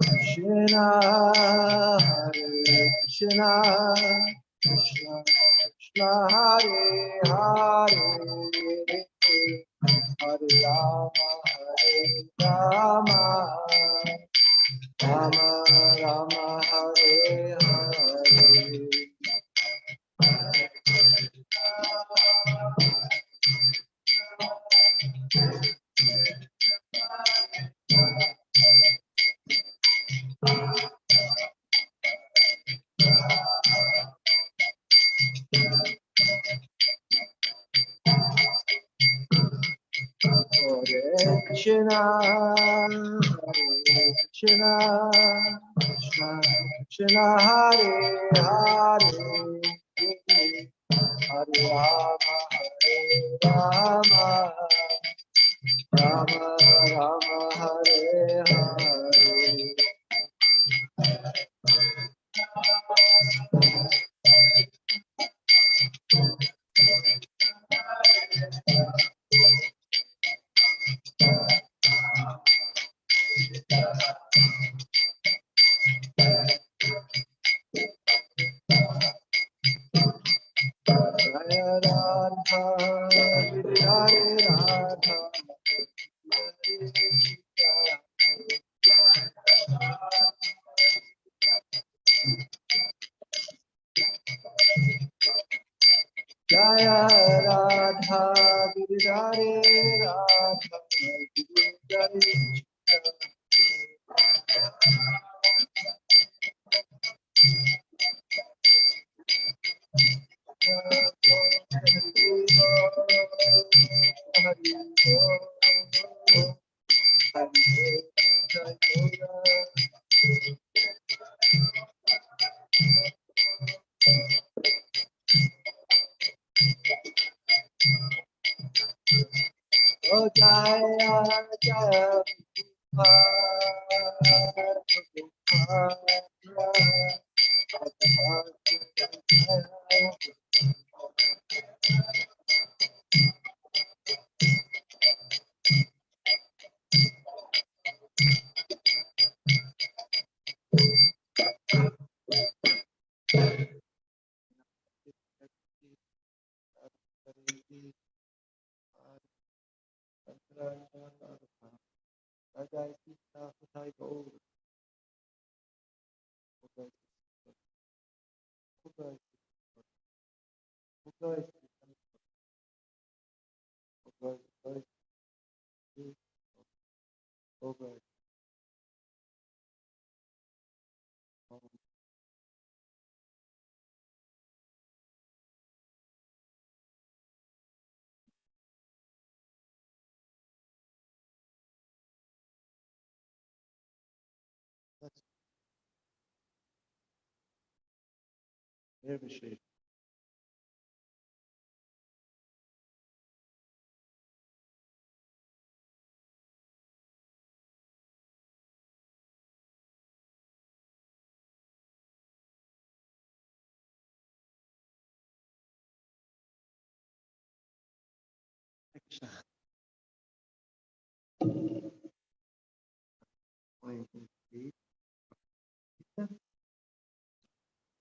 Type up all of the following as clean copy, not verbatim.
Krishna, Hare Krishna, Krishna Krishna, Hare Hare, Hare Rama, Rama Rama, Hare Hare. Hare Krishna, Hare Krishna, Krishna Krishna, Hare Hare, Hare Rama, Rama Rama, Hare Hare. Jaya Radha, Hare Radha, Jaya Radha, Hare Radha, Oh Jaya Jaya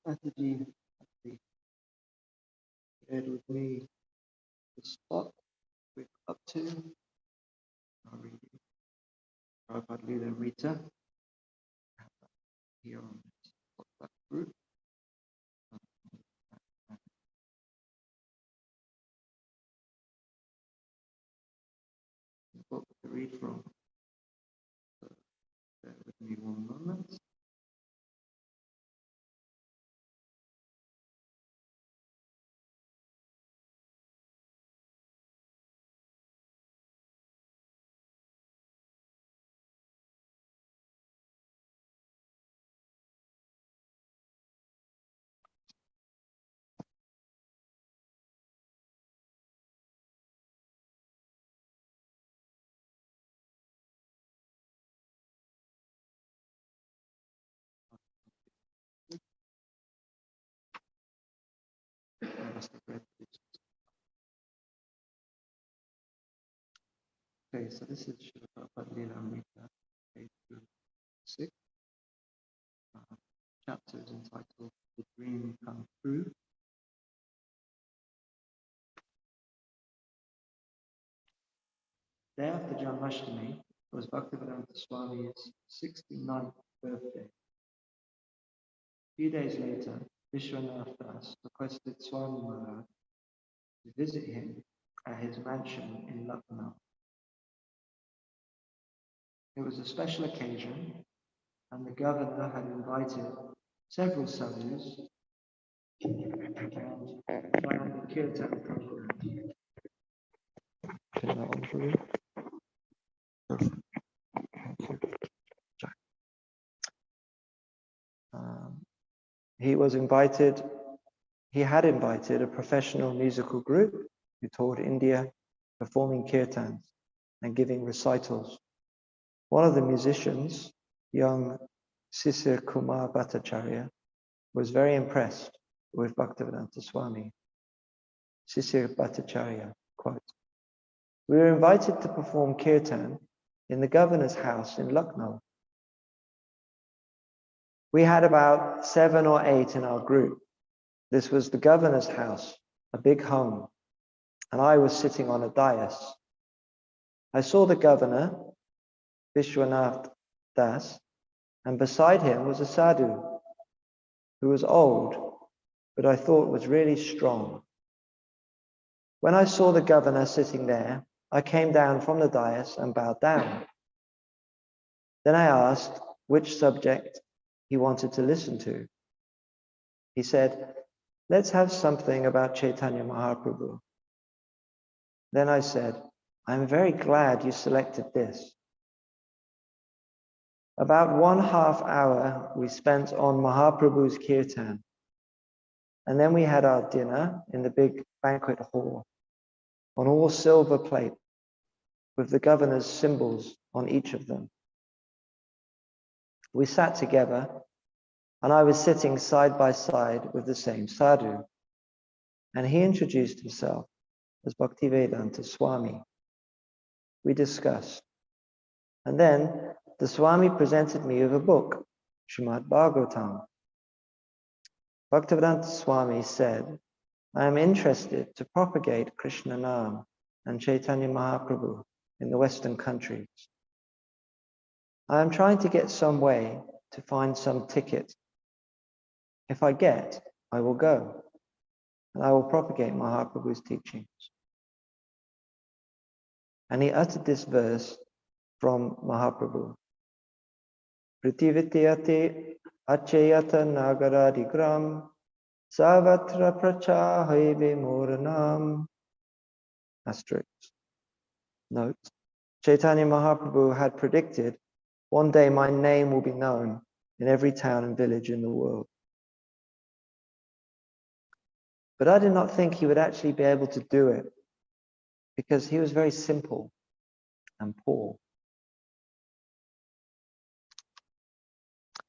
Strategy, shared with me the spot we're up to. I'll read it. Prabhupada Lila Rita here on this WhatsApp group. Book to read from. So bear with me one moment. I must have read this. Okay, so this is Srila Prabhupada Lila Amrita, page 6. Chapter is entitled The Dream Come True. Day after Janmashtami was Bhaktivedanta Swami's 69th birthday. A few days later, Vishwanath Das requested Swami Maharaj to visit him at his mansion in Lucknow. It was a special occasion, and the governor had invited several sadhus and planned a kirtan program. Turn that on for you. He had invited a professional musical group who toured India performing kirtans and giving recitals. One of the musicians, young Sisir Kumar Bhattacharya, was very impressed with Bhaktivedanta Swami. Sisir Bhattacharya, quote, "We were invited to perform kirtan in the governor's house in Lucknow. We had about 7 or 8 in our group. This was the governor's house, a big home, and I was sitting on a dais. I saw the governor, Vishwanath Das, and beside him was a sadhu who was old, but I thought was really strong. When I saw the governor sitting there, I came down from the dais and bowed down. Then I asked which subject he wanted to listen to. He said, 'Let's have something about Chaitanya Mahaprabhu.' Then I said, 'I'm very glad you selected this.' About 1/2 hour we spent on Mahaprabhu's kirtan, and then we had our dinner in the big banquet hall on all silver plate with the governor's symbols on each of them. We sat together, and I was sitting side by side with the same sadhu, and he introduced himself as Bhaktivedanta Swami. We discussed, and then the Swami presented me with a book, Srimad Bhagavatam. Bhaktivedanta Swami said, 'I am interested to propagate Krishna Nam and Chaitanya Mahaprabhu in the Western countries. I am trying to get some way to find some ticket. If I get, I will go, and I will propagate Mahaprabhu's teachings.' And he uttered this verse from Mahaprabhu. Prithivitiyate achayata nagaradigram savatra prachahaive moranam. Asterisk. Note, Chaitanya Mahaprabhu had predicted, 'One day my name will be known in every town and village in the world.' But I did not think he would actually be able to do it, because he was very simple and poor.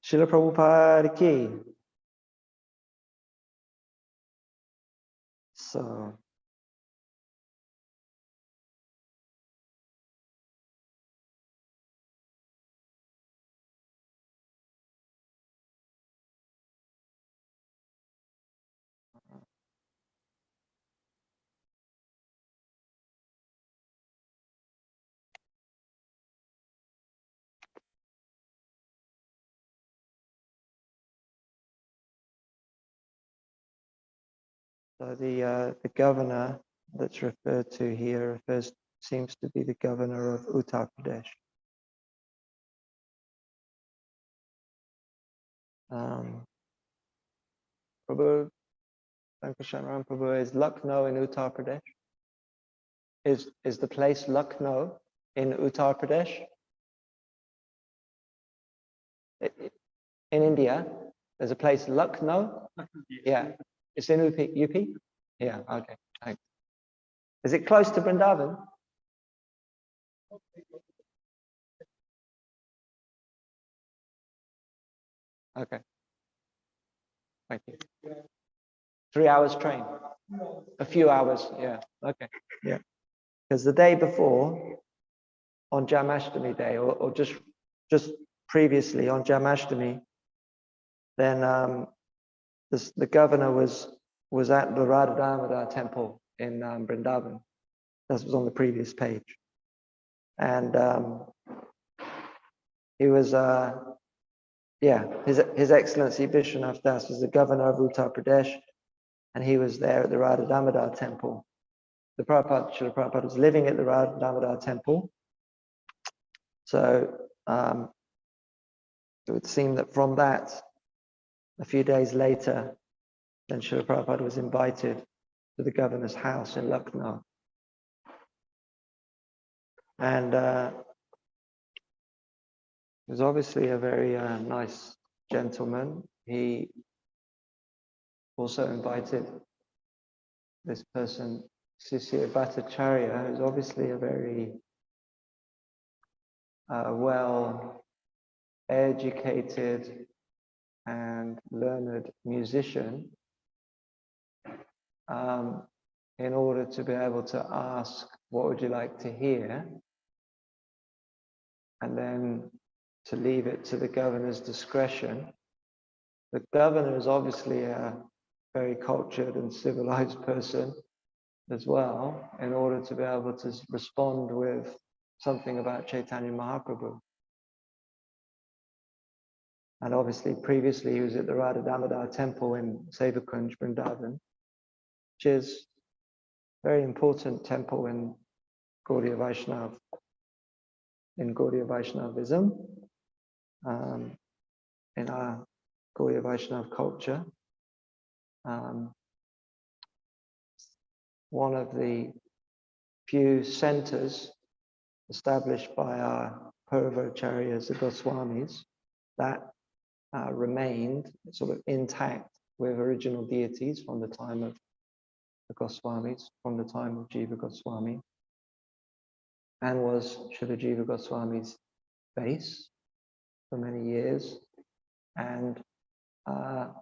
Srila Prabhupada ki. So, the governor that's referred to here seems to be the governor of Uttar Pradesh. Prabhu, Shankar Prabhu, is Lucknow in Uttar Pradesh? Is the place Lucknow in Uttar Pradesh? In India, there's a place Lucknow? Yeah. It's in UP? Yeah, okay. Thanks. Is it close to Vrindavan? Okay. Thank you. 3 hours train? A few hours, yeah. Okay. Yeah. Because the day before, on Jamashtami Day, or just previously on Jamashtami, then the governor was at the Radha Damodar temple in Vrindavan. That was on the previous page. And he was, His Excellency Vishwanath Das was the governor of Uttar Pradesh, and he was there at the Radha Damodar temple. The Srila Prabhupada was living at the Radha Damodar temple. So it would seem that from that, a few days later, then Srila Prabhupada was invited to the governor's house in Lucknow. And he was obviously a very nice gentleman. He also invited this person, Sisya Bhattacharya, who's obviously a very well-educated and learned musician, in order to be able to ask, what would you like to hear? And then to leave it to the governor's discretion. The governor is obviously a very cultured and civilized person as well, in order to be able to respond with something about Chaitanya Mahaprabhu. And obviously previously he was at the Radha Damodar temple in Sevakunj, Vrindavan, which is a very important temple in Gaudiya Vaishnavism, in our Gaudiya Vaishnava culture. One of the few centers established by our Purvacharyas, the Goswamis, that remained sort of intact with original deities from the time of the Goswamis, from the time of Jiva Goswami, and was Srila Jiva Goswami's base for many years. And Srila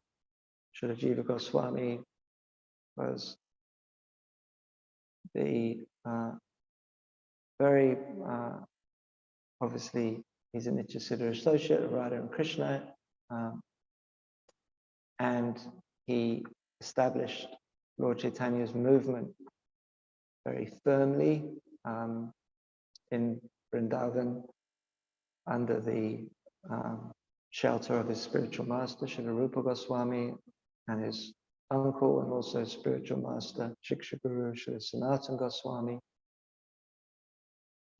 Jiva Goswami was the very, obviously, he's a Nityasiddha associate of Radha and Krishna, and he established Lord Chaitanya's movement very firmly in Vrindavan under the shelter of his spiritual master, Srila Rupa Goswami, and his uncle and also spiritual master, Shiksha Guru, Srila Sanatana Goswami.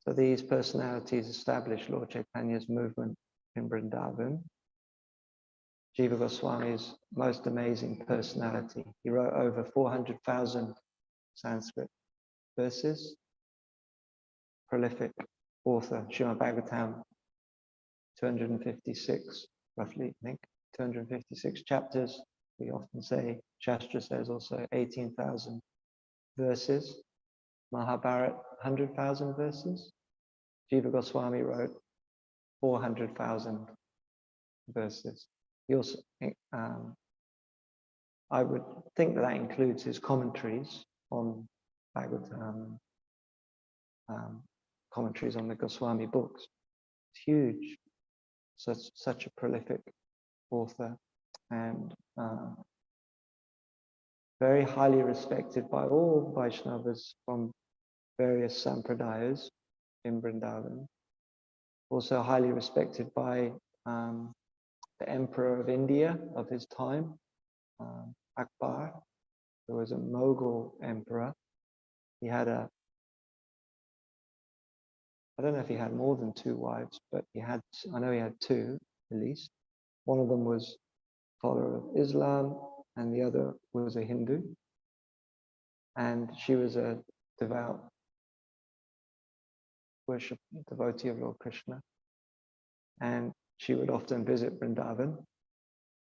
So these personalities established Lord Chaitanya's movement in Vrindavan. Jiva Goswami's most amazing personality. He wrote over 400,000 Sanskrit verses. Prolific author, Srimad Bhagavatam, 256, roughly, I think, 256 chapters. We often say, Shastra says also 18,000 verses. Mahabharata, 100,000 verses. Jiva Goswami wrote 400,000 verses. He also, I would think that includes his commentaries on Bhagavatam, commentaries on the Goswami books. It's huge. Such a prolific author, and very highly respected by all Vaishnavas from various sampradayas in Vrindavan. Also highly respected by the Emperor of India of his time, Akbar, who was a Mughal emperor. He had I don't know if he had more than 2 wives, but I know he had 2 at least. One of them was a follower of Islam, and the other was a Hindu. And she was a devout devotee of Lord Krishna. And she would often visit Vrindavan.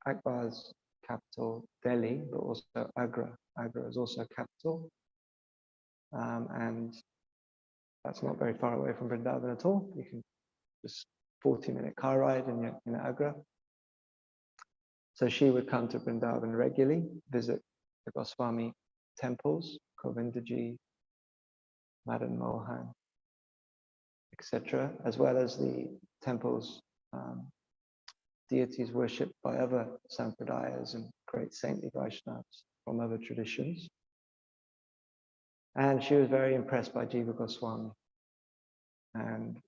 Akbar's capital, Delhi, but also Agra. Agra is also capital. And that's not very far away from Vrindavan at all. You can just 40-minute car ride in Agra. So she would come to Vrindavan regularly, visit the Goswami temples, Govindaji, Madan Mohan, etc., as well as the temples, deities worshipped by other sampradayas and great saintly Vaishnavas from other traditions. And she was very impressed by Jiva Goswami. And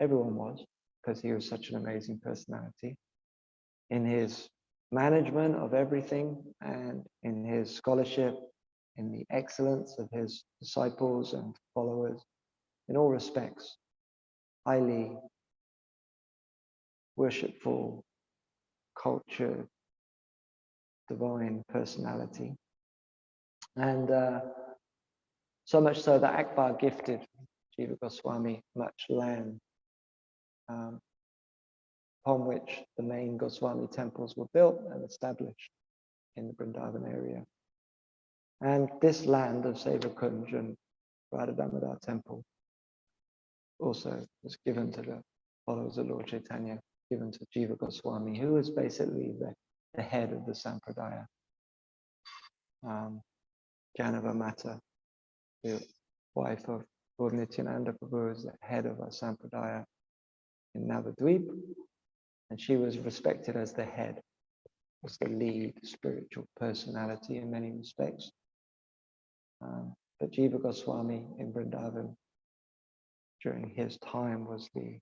everyone was, because he was such an amazing personality in his management of everything and in his scholarship, in the excellence of his disciples and followers, in all respects, highly worshipful, cultured, divine personality. And so much so that Akbar gifted Jiva Goswami much land, upon which the main Goswami temples were built and established in the Vrindavan area. And this land of Sevakunj and Radha Damodar temple also was given to the followers of Lord Chaitanya, given to Jiva Goswami, who was basically the head of the Sampradaya. Janava Mata, the wife of Lord Nityananda Prabhu, is the head of our Sampradaya in Navadvip, and she was respected as the head, as the lead spiritual personality in many respects. But Jiva Goswami in Vrindavan during his time was the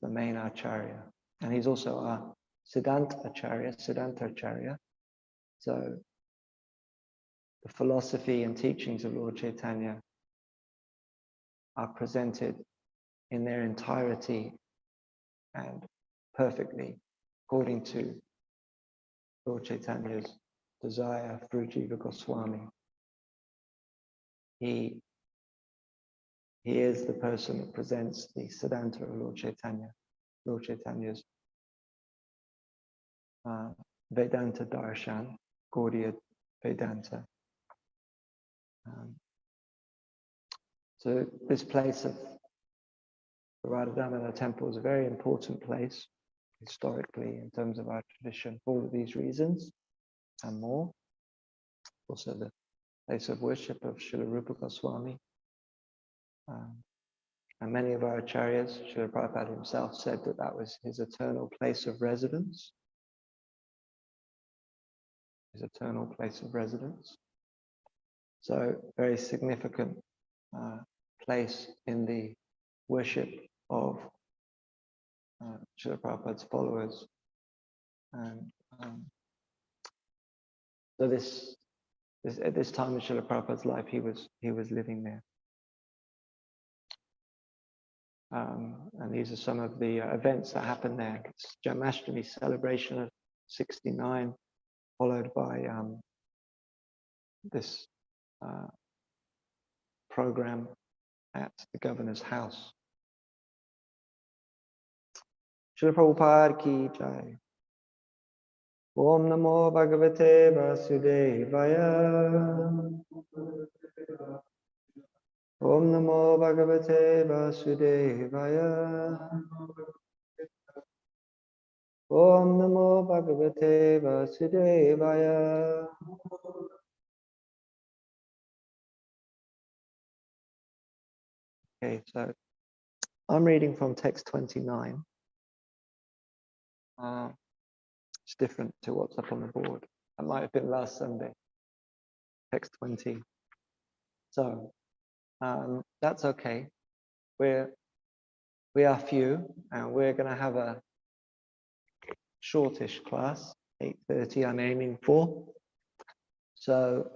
main Acharya, and he's also a Siddhanta Acharya. So the philosophy and teachings of Lord Chaitanya are presented in their entirety and perfectly according to Lord Chaitanya's desire through Jiva Goswami. He is the person that presents the Siddhanta of Lord Chaitanya, Lord Chaitanya's Vedanta Darshan, Gaudiya Vedanta. So this place of the Radha Damodar temple is a very important place historically in terms of our tradition for all of these reasons and more. Also the place of worship of Srila Rupa Goswami. And many of our acharyas, Srila Prabhupada himself said that that was his eternal place of residence. His eternal place of residence. So very significant place in the worship of Srila Prabhupada's followers. And so at this time in Srila Prabhupada's life, he was living there. And these are some of the events that happened there. It's Janmashtami celebration of 69, followed by this program at the governor's house. Srila Prabhupada ki jai. Om Namo Bhagavate Vasudevaya. Om Namo Bhagavate Vasudevaya. Om Namo Bhagavate Vasudevaya. Okay, so I'm reading from text 29. It's different to what's up on the board. That might have been last Sunday. Text 20. So that's okay. We are few, and we're going to have a shortish class, 8:30 I'm aiming for. So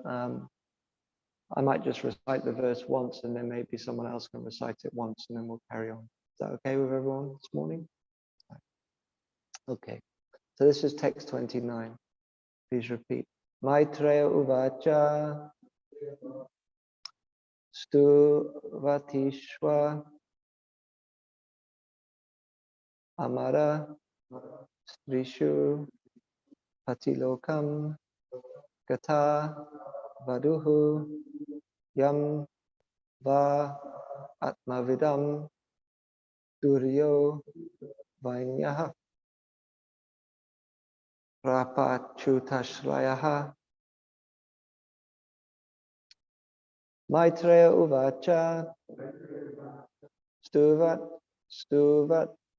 I might just recite the verse once, and then maybe someone else can recite it once, and then we'll carry on. Is that okay with everyone this morning? Okay. So this is text 29. Please repeat. Maitreya uvacha stu vatishwa amara strishu patilokam gata vaduhu yam va atmavidam duryo vainyaha prapachutashrayaha Maitreya Uvacha Stuvat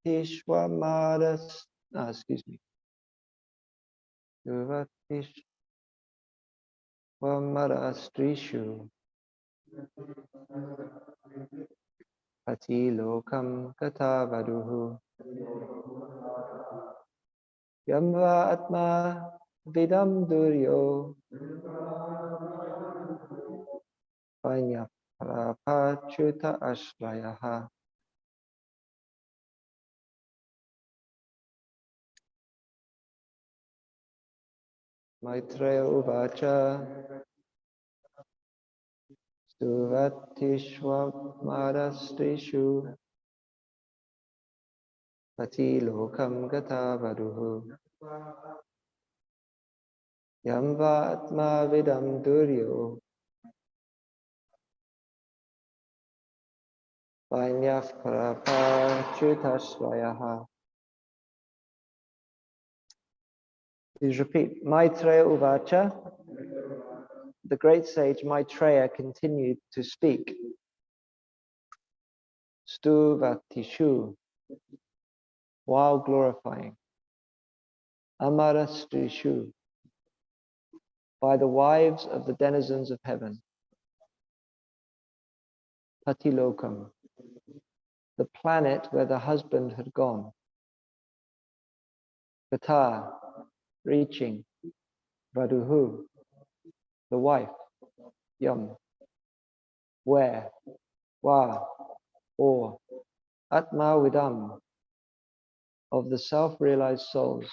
Ishwamaras. Excuse me. Stuvat Ishwamarastrishu Pati Lokam Katavaduhu Yamva Atma Vidam Duryo Vanya Parapachuta Ashrayaha. Maitreya Uvacha Stuvatishwamarastrishu Pati Lokam Katavaduhu Yamva Atma Vidam Duryo Vanyaf Parapachutasvayaha. Please repeat. Maitreya Uvacha. The great sage Maitreya continued to speak. Stuvatishu, while glorifying. Amarastrishu, by the wives of the denizens of heaven. Patilokam, the planet where the husband had gone. Gata, reaching. Vaduhu, the wife. Yam, where. Wa, or. Atma Vidam, of the self-realized souls.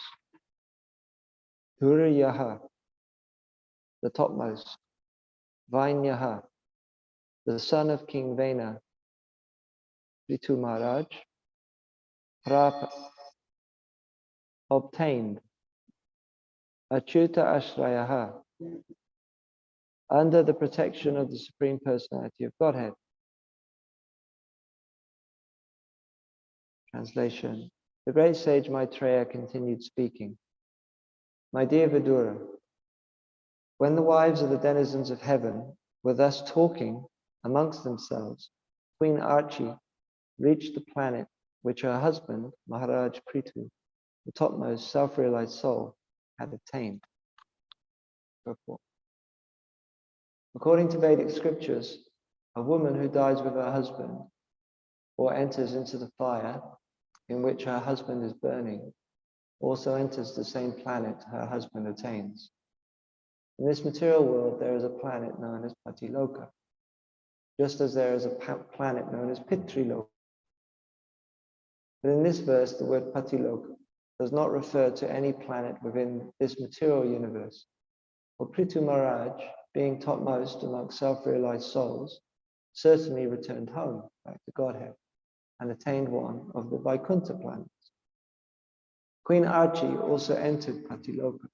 Dhuriyaha, the topmost. Vainyaha, the son of King Vena. Ritu Maharaj, obtained. Achyuta Ashrayaha, under the protection of the Supreme Personality of Godhead. Translation. The great sage Maitreya continued speaking. My dear Vidura, when the wives of the denizens of heaven were thus talking amongst themselves, Queen Archi reached the planet which her husband, Maharaj Prithu, the topmost self-realized soul, had attained. According to Vedic scriptures, a woman who dies with her husband or enters into the fire in which her husband is burning also enters the same planet her husband attains. In this material world, there is a planet known as Patiloka, just as there is a planet known as Pitriloka. But in this verse, the word Patiloka does not refer to any planet within this material universe. For Prithu Maharaj, being topmost amongst self-realized souls, certainly returned home, back to Godhead, and attained one of the Vaikuntha planets. Queen Archi also entered Patiloka,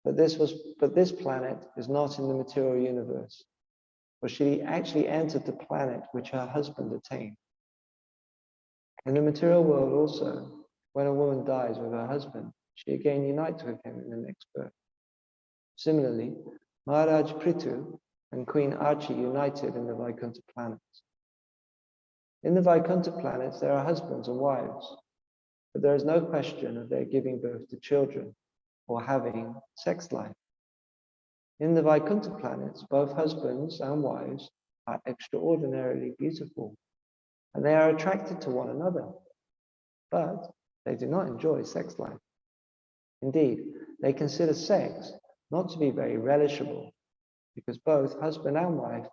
but this planet is not in the material universe, for she actually entered the planet which her husband attained. In the material world also, when a woman dies with her husband, she again unites with him in the next birth. Similarly, Maharaj Prithu and Queen Archi united in the Vaikuntha planets. In the Vaikuntha planets, there are husbands and wives, but there is no question of their giving birth to children or having sex life. In the Vaikuntha planets, both husbands and wives are extraordinarily beautiful, and they are attracted to one another, but they do not enjoy sex life. Indeed, they consider sex not to be very relishable, because both husband and wife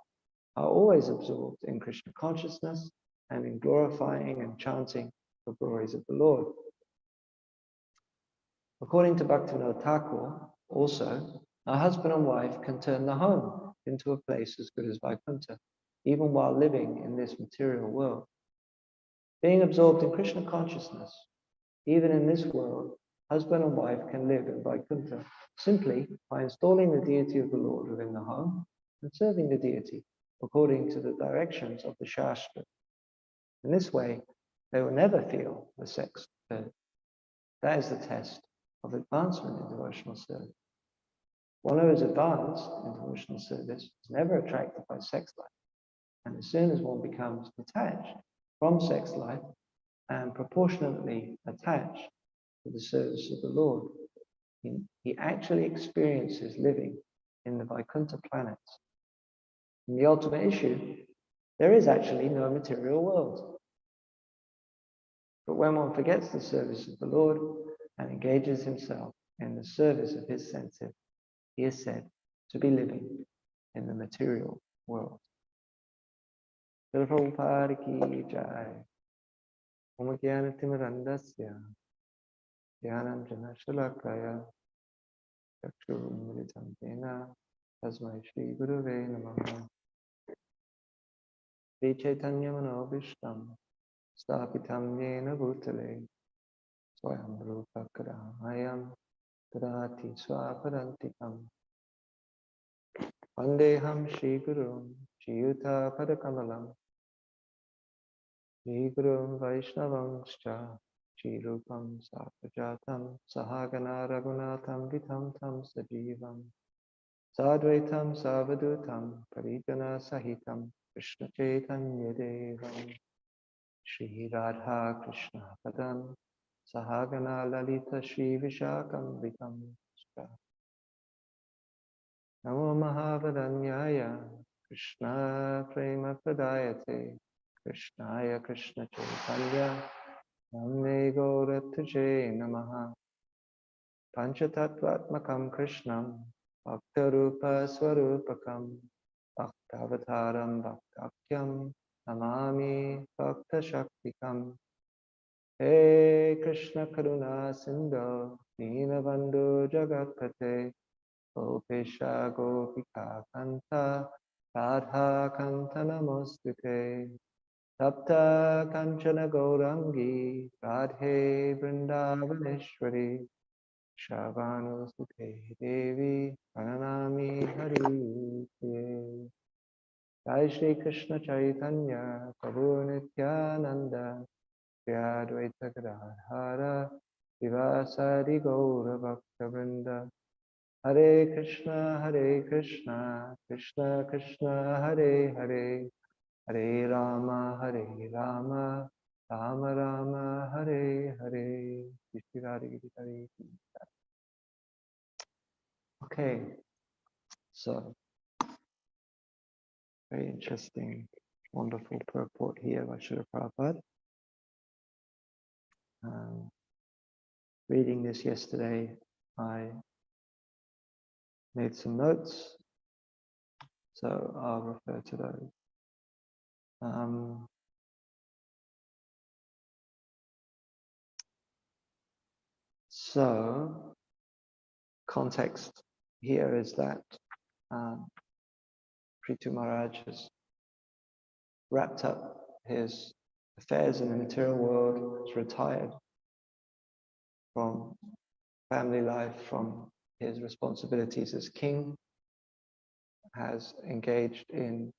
are always absorbed in Krishna consciousness and in glorifying and chanting the glories of the Lord. According to Bhaktivinoda Thakur, also, a husband and wife can turn the home into a place as good as Vaikuntha, even while living in this material world. Being absorbed in Krishna consciousness, even in this world, husband and wife can live in Vaikuntha simply by installing the deity of the Lord within the home and serving the deity according to the directions of the Shastra. In this way, they will never feel the sex urge. That is the test of advancement in devotional service. one who is advanced in devotional service is never attracted by sex life. And as soon as one becomes detached from sex life and proportionately attached to the service of the Lord, he actually experiences living in the Vaikuntha planets. In the ultimate issue, there is actually no material world. But when one forgets the service of the Lord and engages himself in the service of his senses, he is said to be living in the material world. Prabhupada ki jai. Om Jnana-timirandasya Dhyanam Jana Shalakaya Chakshurum Militam Tena Tasmai Shri Gurave Namaha. Sri Chaitanya Manobhishtam Stapitam Yena Bhutale Swayam Rupa Kadahayam Kadati Swapadantikam Vandeham Shri Gurum Shri Yuta Padakamalam Shri Gurum Vaishnavangscha Shri Rupam Sapajatam Sahagana Raghunatham Vitam Tam Sajivam Sadvaitam Savadutam Parijana Sahitam Krishna Chaitanya Devam Shri Radha Krishna Padam Sahagana Lalita Shri Vishakam Vitam Namo Mahavadanyaya Krishna Prema Pradayate Krishnaya Krishna Chaitanya Namne Gaurataje Namaha Panchatattvatmakam Krishnam Bhaktarupa Swarupakam Bhaktavataram Bhaktakyam Namami Bhakta Shaktikam. Hey Krishna Karuna Sindhu Dinabandhu Jagatpate Gopesha Gopika Kanta Radha Kanta Namostute Tapta Kanchana Gaurangi Radhe Vrindavaneshwari Shavanu Sute Devi Pranami Hari. Jai Shri Krishna Chaitanya Prabhu Nityananda Shri Advaita Gadadhara Srivasadi Gaura Bhakta Vrinda. Hare Krishna Krishna Krishna Hare Hare Hare Rama Rama Rama Hare Hare. Okay, so very interesting, wonderful purport here by Srila Prabhupada. Reading this yesterday, I made some notes, so I'll refer to those. So, context here is that Prithu Maharaj has wrapped up his affairs in the material world, has retired from family life, from his responsibilities as king, has engaged in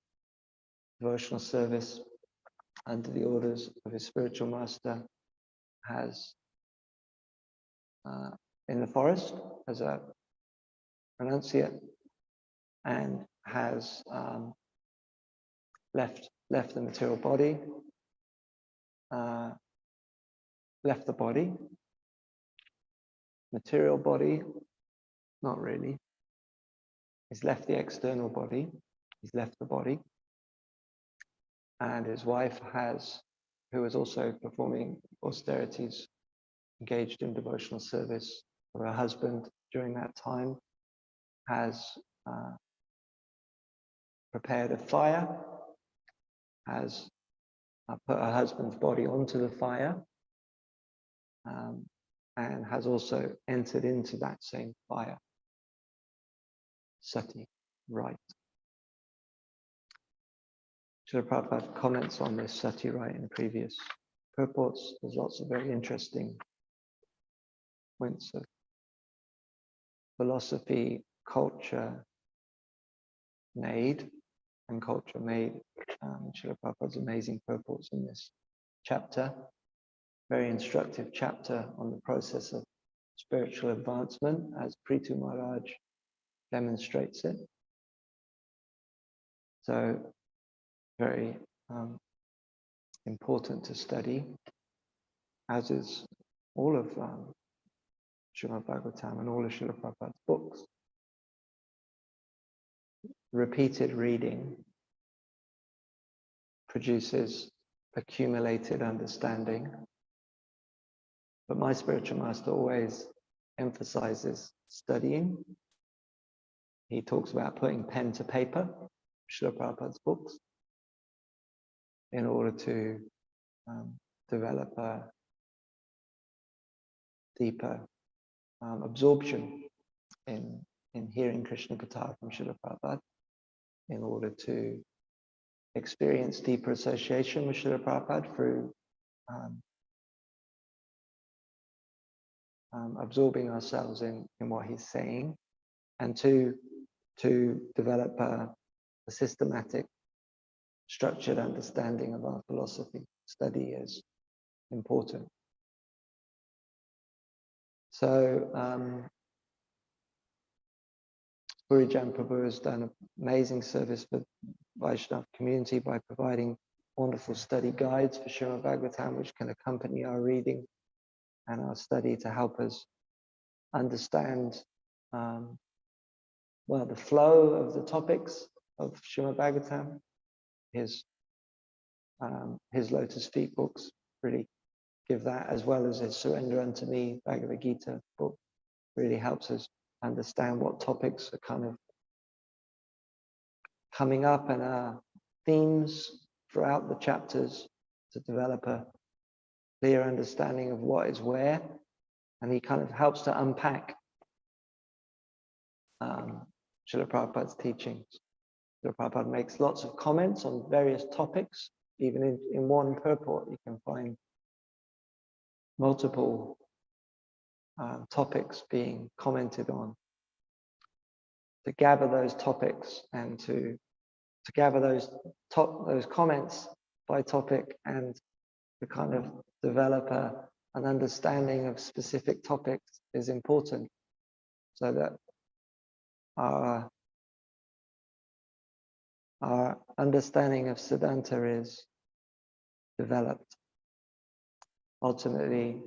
devotional service under the orders of his spiritual master, has in the forest as a renunciate, and has left the material body, left the body, material body, not really. He's left the external body, he's left the body, and his wife who is also performing austerities, engaged in devotional service for her husband during that time, has prepared a fire, has put her husband's body onto the fire, and has also entered into that same fire. Sati, right. Srila Prabhupada comments on this sati right in previous purports. There's lots of very interesting points of philosophy, culture made, and culture made. Srila Prabhupada's amazing purports in this chapter. Very instructive chapter on the process of spiritual advancement, as Prithu Maharaj demonstrates it. So very important to study, as is all of Srimad Bhagavatam and all of Srila Prabhupada's books. Repeated reading produces accumulated understanding. But my spiritual master always emphasizes studying. He talks about putting pen to paper, Srila Prabhupada's books, in order to develop a deeper absorption in hearing Krishna Katha from Srila Prabhupada, in order to experience deeper association with Srila Prabhupada through absorbing ourselves in what he's saying, and to develop a systematic, structured understanding of our philosophy. Study is important. So Purijan Prabhu has done an amazing service for Vaishnava community by providing wonderful study guides for Srimad Bhagavatam, which can accompany our reading and our study to help us understand well, the flow of the topics of Srimad Bhagavatam. His Lotus Feet books really give that, as well as his Surrender Unto Me Bhagavad Gita book really helps us understand what topics are kind of coming up and themes throughout the chapters, to develop a clear understanding of what is where. And he kind of helps to unpack Srila Prabhupada's teachings. Srila Prabhupada makes lots of comments on various topics. Even in one purport, you can find multiple topics being commented on. To gather those topics and to gather those comments by topic, and to kind of develop an understanding of specific topics is important, so that our understanding of Siddhanta is developed. Ultimately,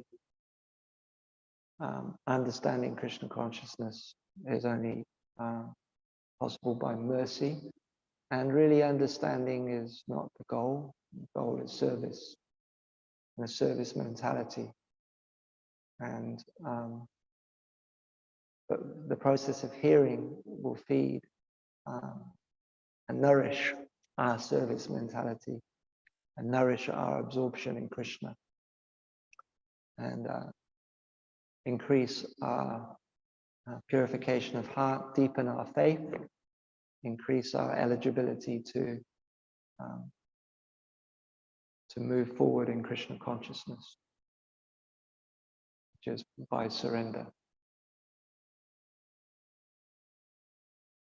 understanding Krishna consciousness is only possible by mercy, and really understanding is not the goal. The goal is service, and a service mentality. And but the process of hearing will feed and nourish our service mentality, and nourish our absorption in Krishna, and increase our purification of heart, deepen our faith, increase our eligibility to move forward in Krishna consciousness, which is by surrender.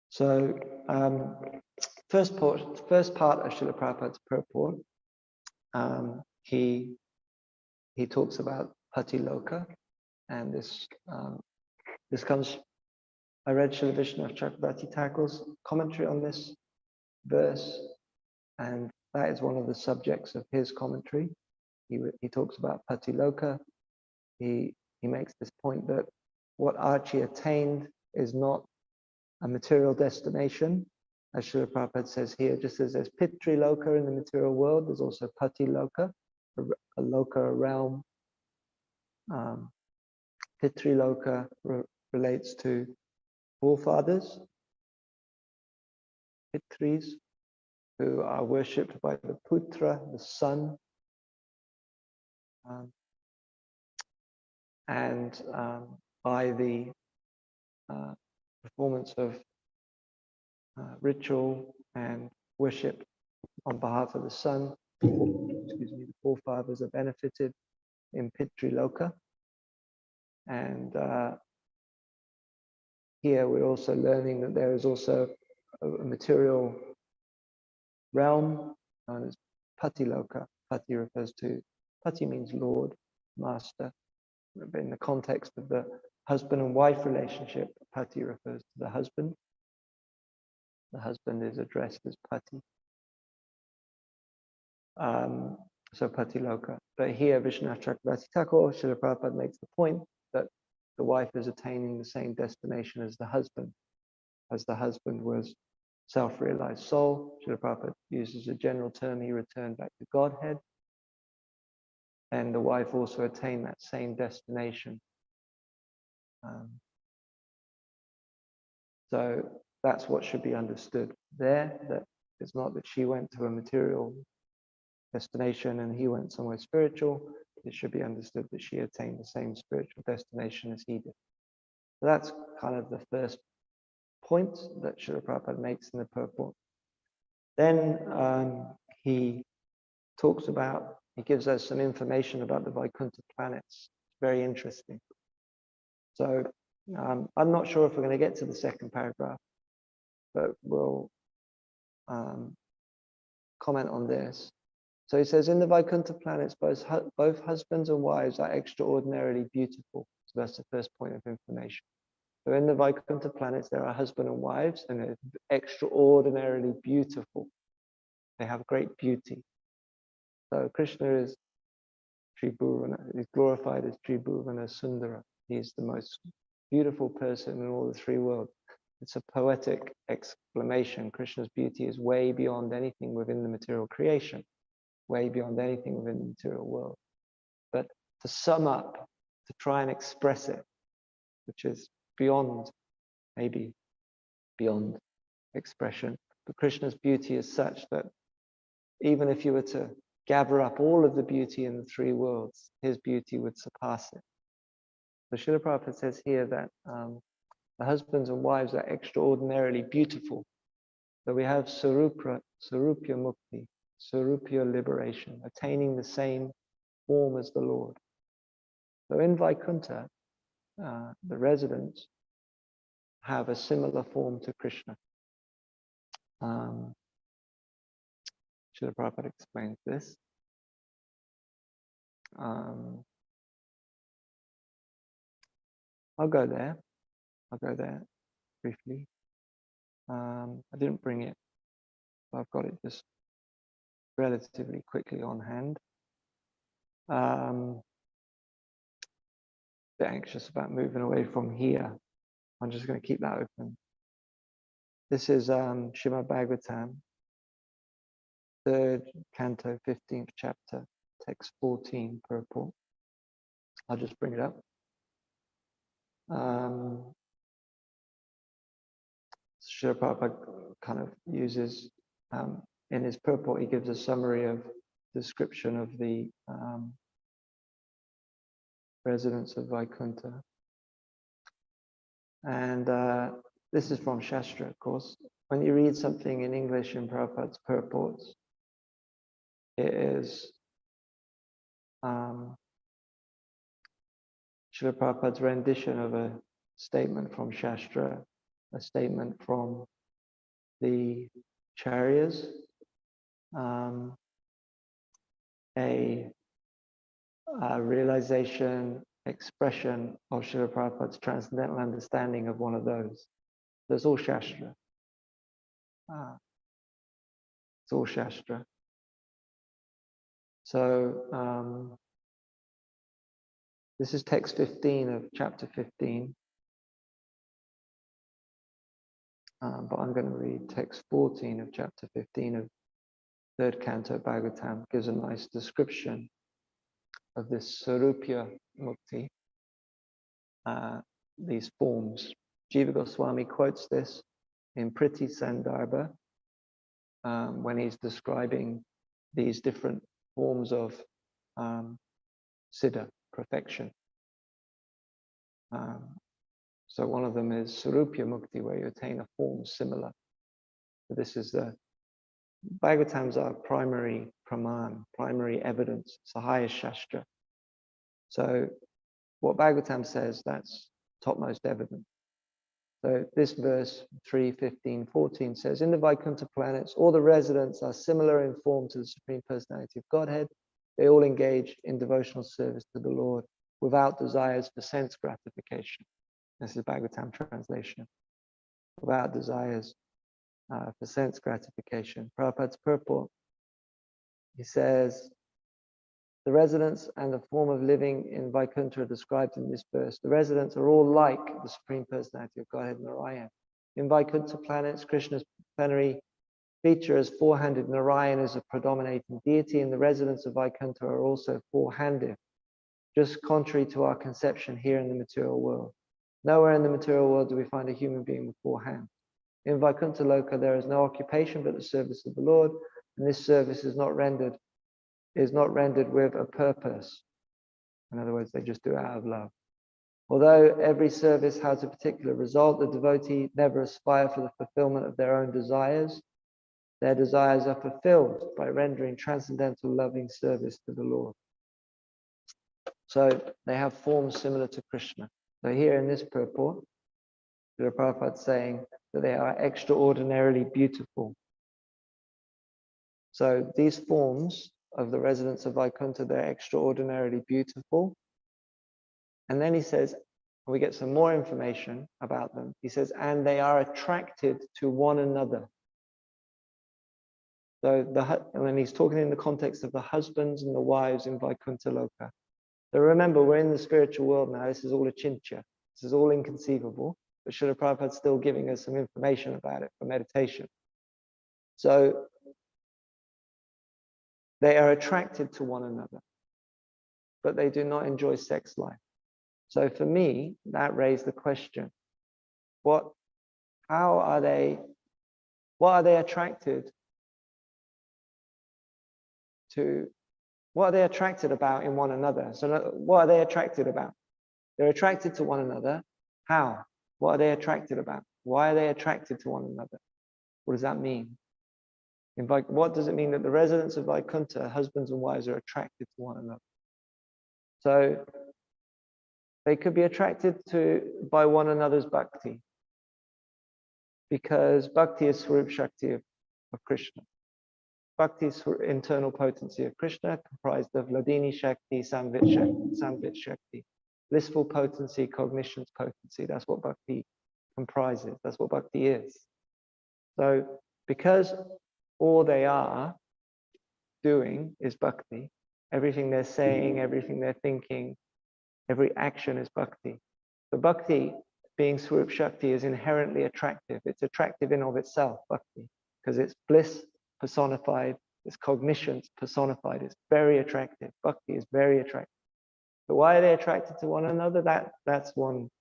So, first part of Srila Prabhupada's purport, he talks about Patiloka, and this comes. I read Srila Vishwanath Chakrabarti Thakur's commentary on this verse, and that is one of the subjects of his commentary. He talks about Patiloka. He makes this point that what Archie attained is not a material destination, as Srila Prabhupada says here. Just as there's Pitri Loka in the material world, there's also Pati Loka, a Loka, a realm. Pitri Loka relates to forefathers, Pitris, who are worshipped by the Putra, the son, and by the performance of ritual and worship on behalf of the son. The forefathers are benefited in Pitri Loka. And here we're also learning that there is also a material realm known as Patiloka. Pati refers to, Pati means Lord, Master. in the context of the husband and wife relationship, Pati refers to the husband. The husband is addressed as Pati. So Pati Loka. But here, Vishwanath Chakravarti Thakur, Srila Prabhupada makes the point that the wife is attaining the same destination as the husband was self-realized soul. Srila Prabhupada uses a general term, he returned back to Godhead. And the wife also attained that same destination. So that's what should be understood there, that it's not that she went to a material destination and he went somewhere spiritual. It should be understood that she attained the same spiritual destination as he did. So that's kind of the first point that Srila Prabhupada makes in the purport. Then he talks about, he gives us some information about the Vaikuntha planets. Very interesting. So I'm not sure if we're going to get to the second paragraph, but we'll comment on this. So he says, in the Vaikuntha planets, both husbands and wives are extraordinarily beautiful. So that's the first point of information. So in the Vaikuntha planets, there are husband and wives, and they're extraordinarily beautiful. They have great beauty. So Krishna is Tribhuvana, he's glorified as Tribhuvana Sundara. He's the most beautiful person in all the three worlds. It's a poetic exclamation. Krishna's beauty is way beyond anything within the material creation, way beyond anything within the material world. But to sum up, to try and express it, which is beyond, maybe beyond expression, but Krishna's beauty is such that even if you were to gather up all of the beauty in the three worlds, his beauty would surpass it. So Srila Prabhupada says here that the husbands and wives are extraordinarily beautiful. So we have Sarupya Mukti, Sarupya liberation, attaining the same form as the Lord. So in Vaikuntha, the residents have a similar form to Krishna. Srila Prabhupada explains this. I'll go there briefly. I didn't bring it, but I've got it just relatively quickly on hand. A bit anxious about moving away from here. I'm just going to keep that open. This is Srimad Bhagavatam, 3rd canto, 15th chapter, text 14, purport. I'll just bring it up. Srila Prabhupada kind of uses, in his purport, he gives a summary of description of the residents of Vaikuntha. And this is from Shastra, of course. When you read something in English in Prabhupada's purports, it is Srila Prabhupada's rendition of a statement from Shastra, a statement from the Charyas, a realization, expression of Srila Prabhupada's transcendental understanding of one of those. There's all Shastra. It's all Shastra. So this is text 15 of chapter 15. But I'm going to read text 14 of chapter 15 of 3rd canto Bhagavatam. Gives a nice description of this Sarupya Mukti, these forms. Jiva Goswami quotes this in Priti Sandarbha when he's describing these different forms of Siddha, perfection. So one of them is Sarupya Mukti, where you attain a form similar. So this is the Bhagavatams are primary praman, primary evidence. It's the highest Shastra. So what Bhagavatam says, that's topmost evidence. So this verse 3, 15, 14 says, in the Vaikuntha planets, all the residents are similar in form to the Supreme Personality of Godhead. They all engage in devotional service to the Lord without desires for sense gratification. This is Bhagavatam translation. Without desires for sense gratification. Prabhupada's purport, he says, the residents and the form of living in Vaikuntha are described in this verse. The residents are all like the Supreme Personality of Godhead Narayan. In Vaikuntha planets, Krishna's plenary feature as four-handed Narayan is a predominating deity, and the residents of Vaikuntha are also four-handed, just contrary to our conception here in the material world. Nowhere in the material world do we find a human being with four hands. In Vaikuntha Loka, there is no occupation but the service of the Lord, and this service is not rendered with a purpose. In other words, they just do it out of love. Although every service has a particular result, the devotee never aspire for the fulfillment of their own desires. Their desires are fulfilled by rendering transcendental loving service to the Lord. So they have forms similar to Krishna. So here in this purport, Srila Prabhupada is saying that they are extraordinarily beautiful. So these forms of the residents of Vaikuntha, they're extraordinarily beautiful. And then he says, we get some more information about them. He says, and they are attracted to one another. So when he's talking in the context of the husbands and the wives in Vaikuntha Loka. So remember, we're in the spiritual world now. This is all achintya. This is all inconceivable. But Srila Prabhupada is still giving us some information about it for meditation. So they are attracted to one another, but they do not enjoy sex life. So for me, that raised the question, what are they attracted to? What are they attracted about in one another? So what are they attracted about? They're attracted to one another. How? What are they attracted about? Why are they attracted to one another? What does that mean? What does it mean that the residents of Vaikuntha, husbands and wives, are attracted to one another? So they could be attracted by one another's bhakti, because bhakti is Swarup Shakti of Krishna. Bhakti is internal potency of Krishna, comprised of Ladini Shakti, Samvit Shakti, blissful potency, cognition's potency. That's what bhakti comprises. That's what bhakti is. So because all they are doing is bhakti, everything they're saying, everything they're thinking, every action is bhakti. So bhakti, being Swarup Shakti, is inherently attractive. It's attractive in of itself, bhakti, because it's bliss personified, it's cognition personified. It's very attractive. Bhakti is very attractive. But why are they attracted to one another? That's one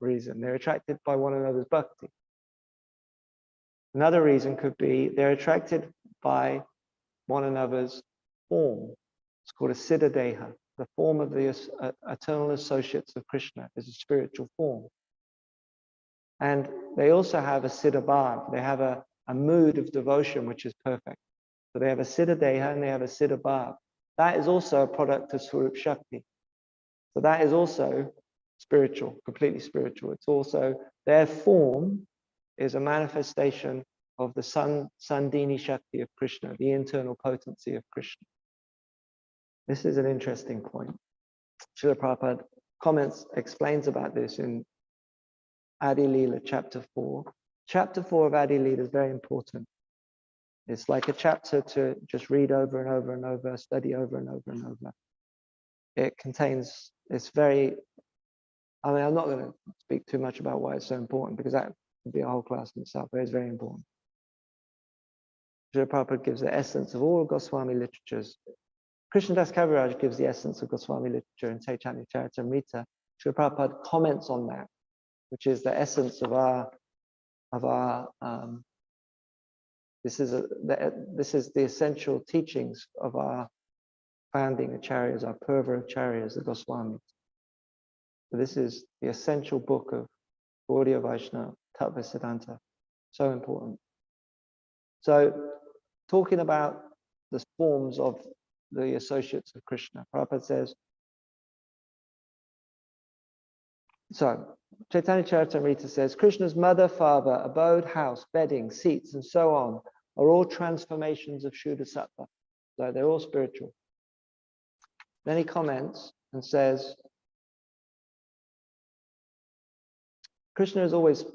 reason. They're attracted by one another's bhakti. Another reason could be they're attracted by one another's form. It's called a siddha deha. The form of the eternal associates of Krishna is a spiritual form. And they also have a siddha bhav. They have a mood of devotion which is perfect. So they have a siddha deha and they have a siddha bhav. That is also a product of Swarup Shakti. So that is also spiritual, completely spiritual. It's also, their form is a manifestation of the Sandhini Shakti of Krishna, the internal potency of Krishna. This is an interesting point. Srila Prabhupada explains about this in Adi Leela, chapter 4. Chapter 4 of Adi Leela is very important. It's like a chapter to just read over and over and over, study over and over and over. It contains, it's very, I mean, I'm not going to speak too much about why it's so important, because that would be a whole class in itself, but it's very important. Srila Prabhupada gives the essence of all Goswami literatures. Krishnadas Kaviraj gives the essence of Goswami literature in Chaitanya Charitamrita. Srila Prabhupada comments on that, which is the essence of our this is the essential teachings of our founding acharyas, our purva acharyas, the Goswamis. So this is the essential book of Gaudiya Vaishnava Tattva Siddhanta. So important. So talking about the forms of the associates of Krishna, Prabhupada says, so Chaitanya Charitamrita says, Krishna's mother, father, abode, house, bedding, seats, and so on are all transformations of Shuddha Sattva. So they're all spiritual. Then he comments and says, Krishna is always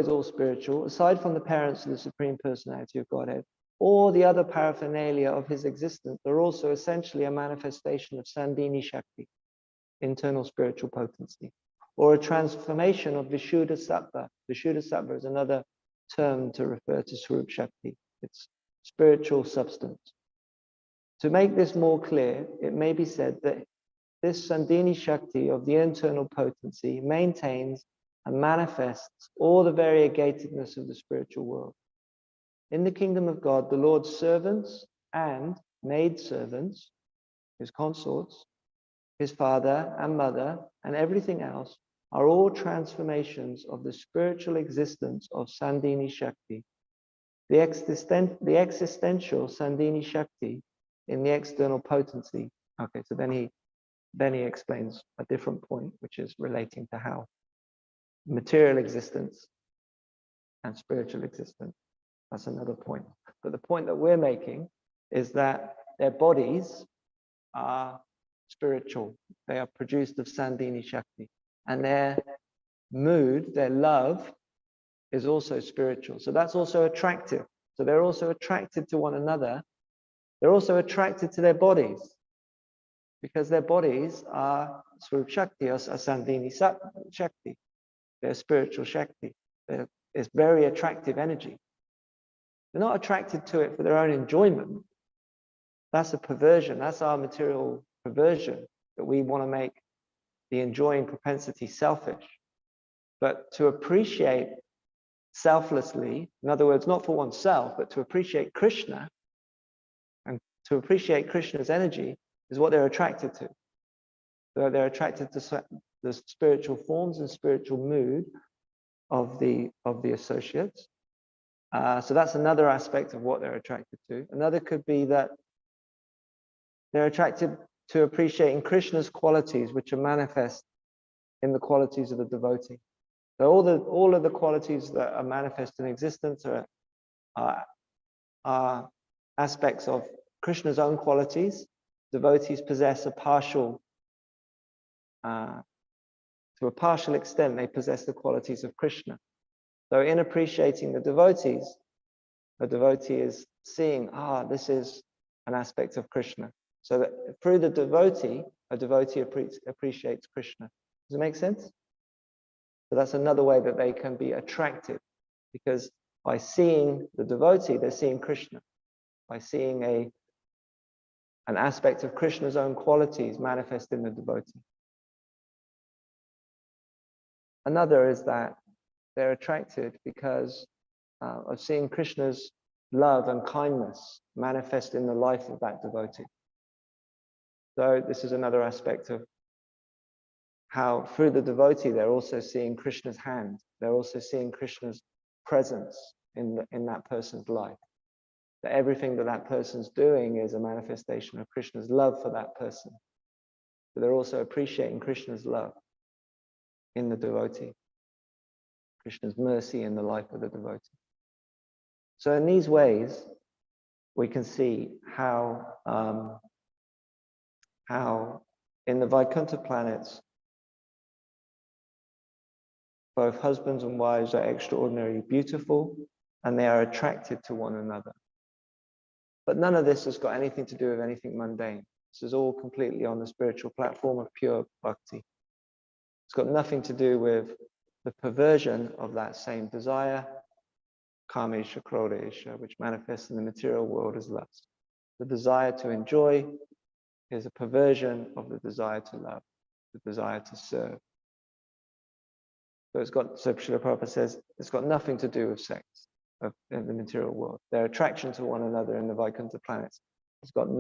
all spiritual, aside from the parents of the Supreme Personality of Godhead. All the other paraphernalia of his existence are also essentially a manifestation of Sandhini Shakti, internal spiritual potency, or a transformation of Vishuddha Sattva. Vishuddha Sattva is another term to refer to Swarup Shakti. It's spiritual substance. To make this more clear, it may be said that this Sandhini Shakti of the internal potency maintains and manifests all the variegatedness of the spiritual world. In the kingdom of God, the Lord's servants and maidservants, his consorts, his father and mother, and everything else are all transformations of the spiritual existence of Sandhini Shakti, the existential Sandhini Shakti in the external potency. Okay, so then he explains a different point, which is relating to how material existence and spiritual existence. That's another point. But the point that we're making is that their bodies are spiritual. They are produced of Sandhini Shakti. And their mood, their love, is also spiritual. So that's also attractive. So they're also attracted to one another. They're also attracted to their bodies, because their bodies are Swarup Shakti, or Sandhini Shakti. They're spiritual Shakti. It's very attractive energy. They're not attracted to it for their own enjoyment. That's a perversion. That's our material perversion, that we want to make the enjoying propensity selfish. But to appreciate selflessly, in other words, not for oneself, but to appreciate Krishna and to appreciate Krishna's energy is what they're attracted to. So they're attracted to the spiritual forms and spiritual mood of the associates. So that's another aspect of what they're attracted to. Another could be that they're attracted to appreciating Krishna's qualities, which are manifest in the qualities of the devotee. So all of the qualities that are manifest in existence are aspects of Krishna's own qualities. Devotees possess to a partial extent, they possess the qualities of Krishna. So in appreciating the devotees, a devotee is seeing, this is an aspect of Krishna. So that through the devotee, a devotee appreciates Krishna. Does it make sense? So that's another way that they can be attracted, because by seeing the devotee, they're seeing Krishna. By seeing an aspect of Krishna's own qualities manifest in the devotee. Another is that they're attracted because of seeing Krishna's love and kindness manifest in the life of that devotee. So this is another aspect of how through the devotee they're also seeing Krishna's hand. They're also seeing Krishna's presence in that person's life. That everything that person's doing is a manifestation of Krishna's love for that person. So they're also appreciating Krishna's love in the devotee. Krishna's mercy in the life of the devotee. So in these ways, we can see how in the Vaikuntha planets, both husbands and wives are extraordinarily beautiful and they are attracted to one another. But none of this has got anything to do with anything mundane. This is all completely on the spiritual platform of pure bhakti. It's got nothing to do with the perversion of that same desire, kamesha, krodesha, which manifests in the material world as lust. The desire to enjoy is a perversion of the desire to love, the desire to serve. So Srila Prabhupada says, it's got nothing to do with sex in the material world. Their attraction to one another in the Vaikuntha planets it's got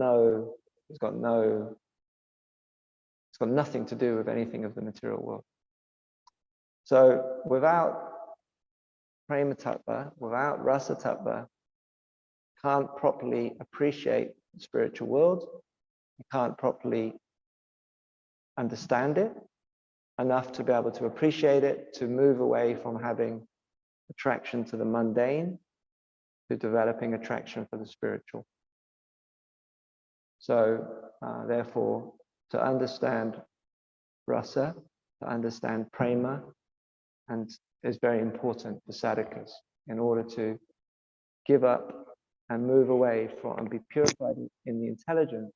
nothing to do with anything of the material world. So without prema tattva, without rasa tattva, can't properly appreciate the spiritual world. You can't properly understand it enough to be able to appreciate it, to move away from having attraction to the mundane to developing attraction for the spiritual. So therefore, to understand rasa, to understand prema, and is very important for sadhakas in order to give up and move away from and be purified in the intelligence,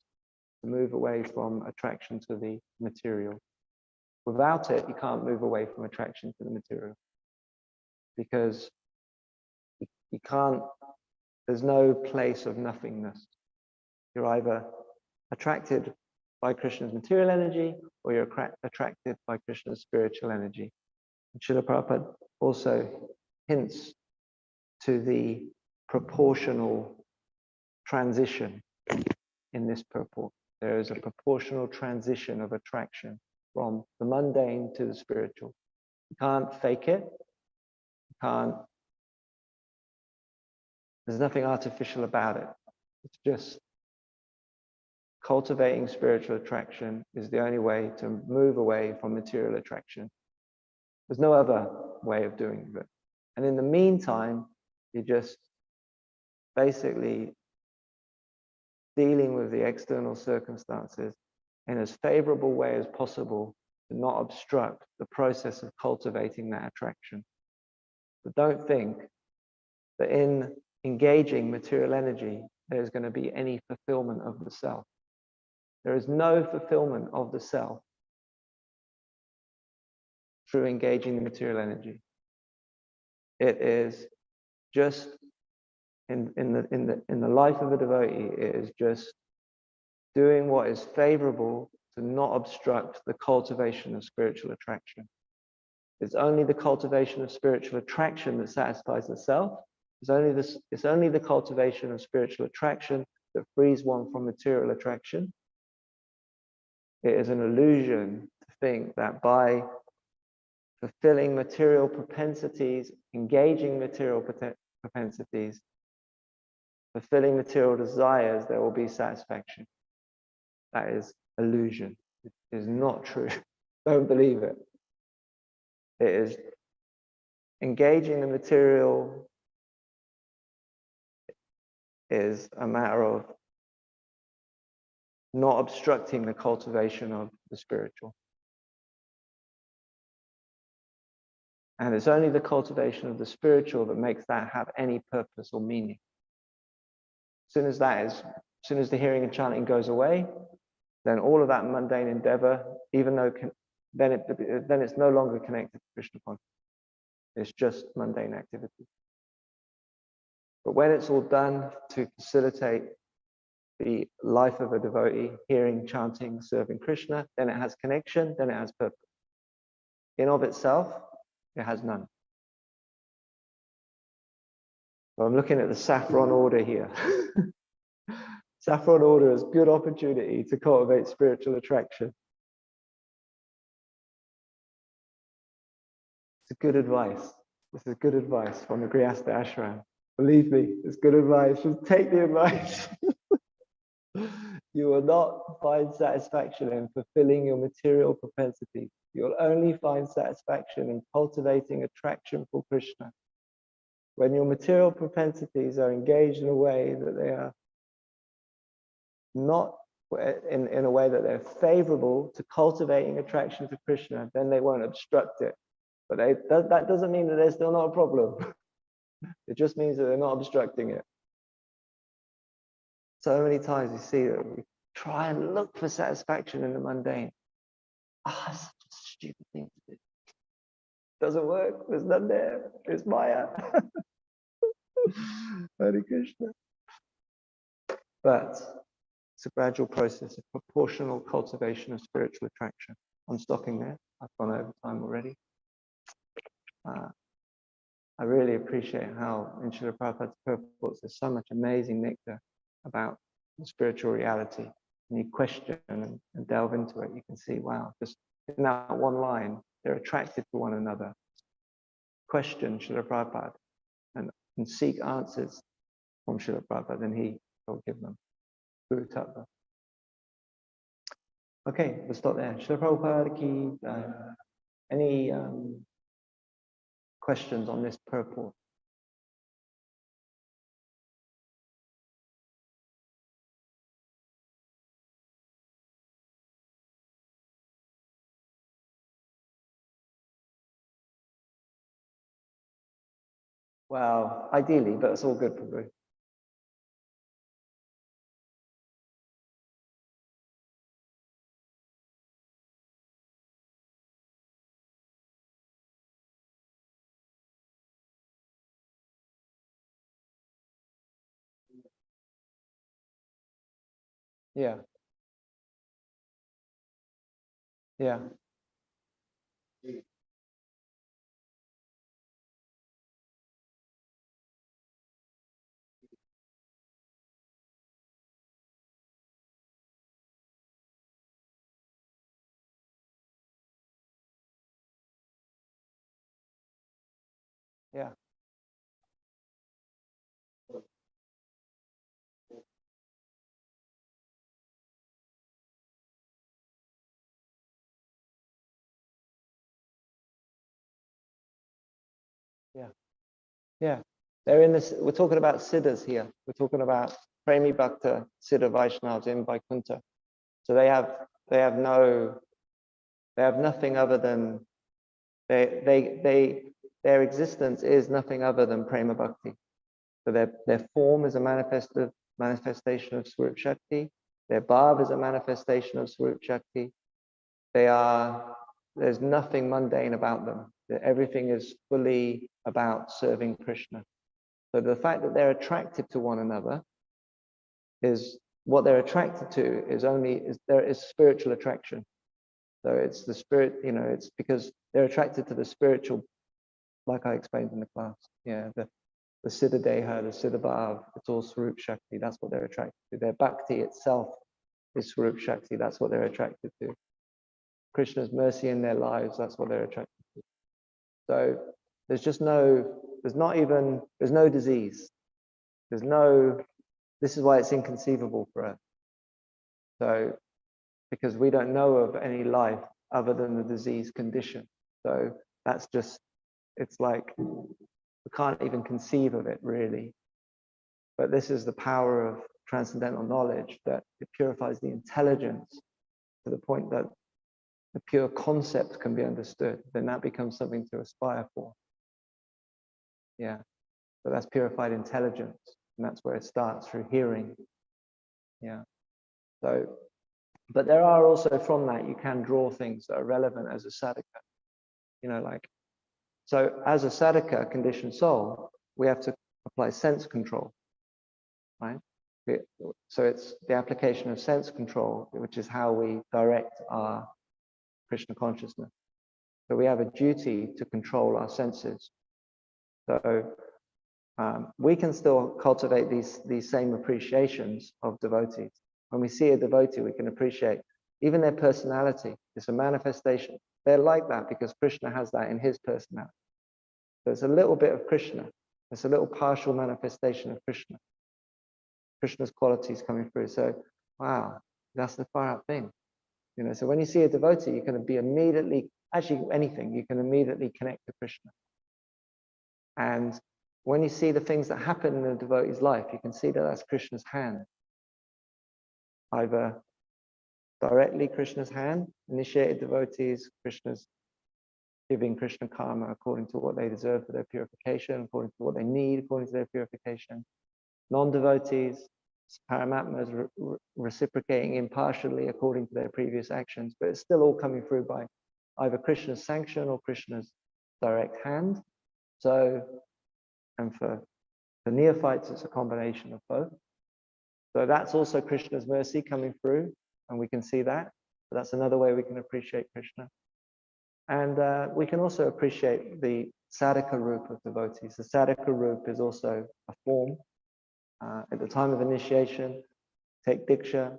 to move away from attraction to the material. Without it, you can't move away from attraction to the material, because you can't, there's no place of nothingness. You're either attracted by Krishna's material energy, or you're attracted by Krishna's spiritual energy. And Srila Prabhupada also hints to the proportional transition in this purport. There is a proportional transition of attraction from the mundane to the spiritual. You can't fake it. You can't. There's nothing artificial about it. It's just cultivating spiritual attraction is the only way to move away from material attraction. There's no other way of doing it. And in the meantime, you're just basically dealing with the external circumstances in as favorable way as possible to not obstruct the process of cultivating that attraction. But don't think that in engaging material energy, there's going to be any fulfillment of the self. There is no fulfillment of the self through engaging the material energy. It is just in the life of a devotee, it is just doing what is favorable to not obstruct the cultivation of spiritual attraction. It's only the cultivation of spiritual attraction that satisfies the self. It's only the cultivation of spiritual attraction that frees one from material attraction. It is an illusion to think that by fulfilling material propensities, engaging material propensities, fulfilling material desires, there will be satisfaction. That is illusion. It is not true. Don't believe it. It is engaging the material is a matter of not obstructing the cultivation of the spiritual. And it's only the cultivation of the spiritual that makes that have any purpose or meaning. As soon as the hearing and chanting goes away, then all of that mundane endeavor, even though then it's no longer connected to Krishna consciousness. It's just mundane activity. But when it's all done to facilitate the life of a devotee, hearing, chanting, serving Krishna, then it has connection, then it has purpose. In of itself, it has none. So I'm looking at the saffron order here. Saffron order is good opportunity to cultivate spiritual attraction. It's good advice. This is good advice from the Grihastha Ashram. Believe me, it's good advice. Just take the advice. You will not find satisfaction in fulfilling your material propensities. You'll only find satisfaction in cultivating attraction for Krishna. When your material propensities are engaged in a way that they are not in a way that they're favorable to cultivating attraction to Krishna, then they won't obstruct it. But that doesn't mean that there's still not a problem. It just means that they're not obstructing it. So many times you see that we try and look for satisfaction in the mundane. It's such a stupid thing to do. Doesn't work. There's none there. It's Maya. Hare Krishna. But it's a gradual process, a proportional cultivation of spiritual attraction. I'm stopping there. I've gone over time already. I really appreciate how in Srila Prabhupada's purports there's so much amazing nectar about the spiritual reality. And you question and delve into it, you can see, wow, just in that one line, they're attracted to one another. Question Srila Prabhupada and seek answers from Srila Prabhupada, and he will give them. Guru Tattva. Okay, we'll stop there. Srila Prabhupada ki, any questions on this purport? Well, ideally, but it's all good for Guru. Yeah, yeah, yeah, yeah, yeah. They're in this. We're talking about siddhas here. We're talking about Premi Bhakta Siddha Vaishnavas in Vaikuntha. So they have no they have nothing other than their existence is nothing other than prema bhakti. So their form is a manifestation of Swarup Shakti. Their bhav is a manifestation of Swarup Shakti. There's nothing mundane about them. Everything is fully about serving Krishna. So the fact that they're attracted to one another is what they're attracted to there is spiritual attraction. So it's the spirit, it's because they're attracted to the spiritual, like I explained in the class. Yeah, the Siddha Deha, the Siddha Bhav, it's all Swarup Shakti. That's what they're attracted to. Their bhakti itself is Swarup Shakti. That's what they're attracted to. Krishna's mercy in their lives, that's what they're attracted to. So there's no disease. This is why it's inconceivable for us. So, because we don't know of any life other than the disease condition. So it's like we can't even conceive of it really. But this is the power of transcendental knowledge, that it purifies the intelligence to the point that the pure concept can be understood. Then that becomes something to aspire for. Yeah. So that's purified intelligence. And that's where it starts, through hearing. Yeah. So, but there are also, from that, you can draw things that are relevant as a sadhaka. So as a sadhaka, conditioned soul, we have to apply sense control, right? So it's the application of sense control, which is how we direct our Krishna consciousness. So we have a duty to control our senses. So we can still cultivate these same appreciations of devotees. When we see a devotee, we can appreciate even their personality. It's a manifestation. They're like that because Krishna has that in his personality. So it's a little bit of Krishna. It's a little partial manifestation of Krishna. Krishna's qualities coming through. So, wow, that's the far out thing. So when you see a devotee, you can be immediately, actually anything, you can immediately connect to Krishna. And when you see the things that happen in a devotee's life, you can see that that's Krishna's hand. Either directly Krishna's hand, initiated devotees, Krishna's giving Krishna karma according to what they deserve for their purification, according to what they need, according to their purification. Non-devotees, Paramatmas reciprocating impartially according to their previous actions, but it's still all coming through by either Krishna's sanction or Krishna's direct hand. So, and for the neophytes, it's a combination of both. So that's also Krishna's mercy coming through, and we can see that. So that's another way we can appreciate Krishna. And we can also appreciate the sadhaka roop of devotees. The sadhaka roop is also a form. At the time of initiation, take Diksha.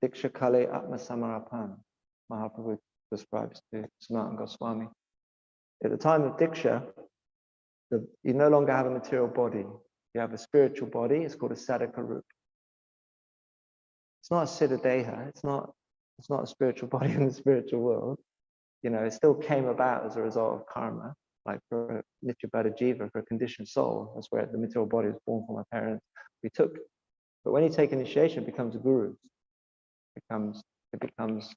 Diksha Kale Atma Samarapan, Mahaprabhu describes to Sanatana Goswami. At the time of Diksha, you no longer have a material body. You have a spiritual body. It's called a sadhaka roop. It's not a siddha deha. It's not a spiritual body in the spiritual world. It still came about as a result of karma, like for Nityabhada Jiva, for a conditioned soul. That's where the material body was born from our parents. But when you take initiation, it becomes a guru. It becomes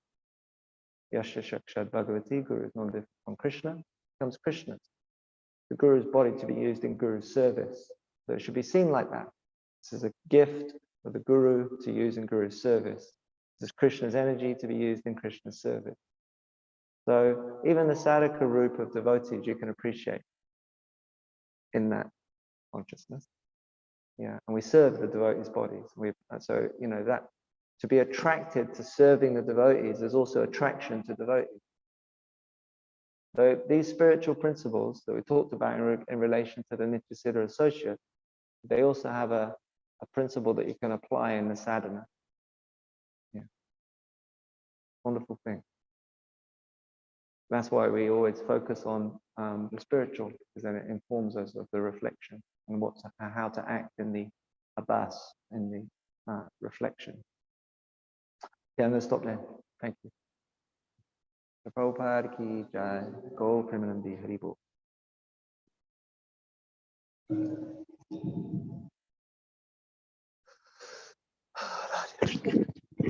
Yasha Shakshad Bhagavati, Guru is non-different from Krishna, becomes Krishna. the Guru's body to be used in Guru's service. So it should be seen like that. This is a gift for the Guru to use in Guru's service. This is Krishna's energy to be used in Krishna's service. So even the sadhaka roop of devotees you can appreciate in that consciousness. Yeah, and we serve the devotees' bodies. So, you know, that to be attracted to serving the devotees, there's also attraction to devotees. So these spiritual principles that we talked about in relation to the Nityasiddha associate, they also have a principle that you can apply in the sadhana. Yeah. Wonderful thing. That's why we always focus on the spiritual, because then it informs us of the reflection and how to act in the abhas, in the reflection. Yeah, I'm going to stop there. Thank you. Prabhupada ki jai, Go Premanandi Haribo.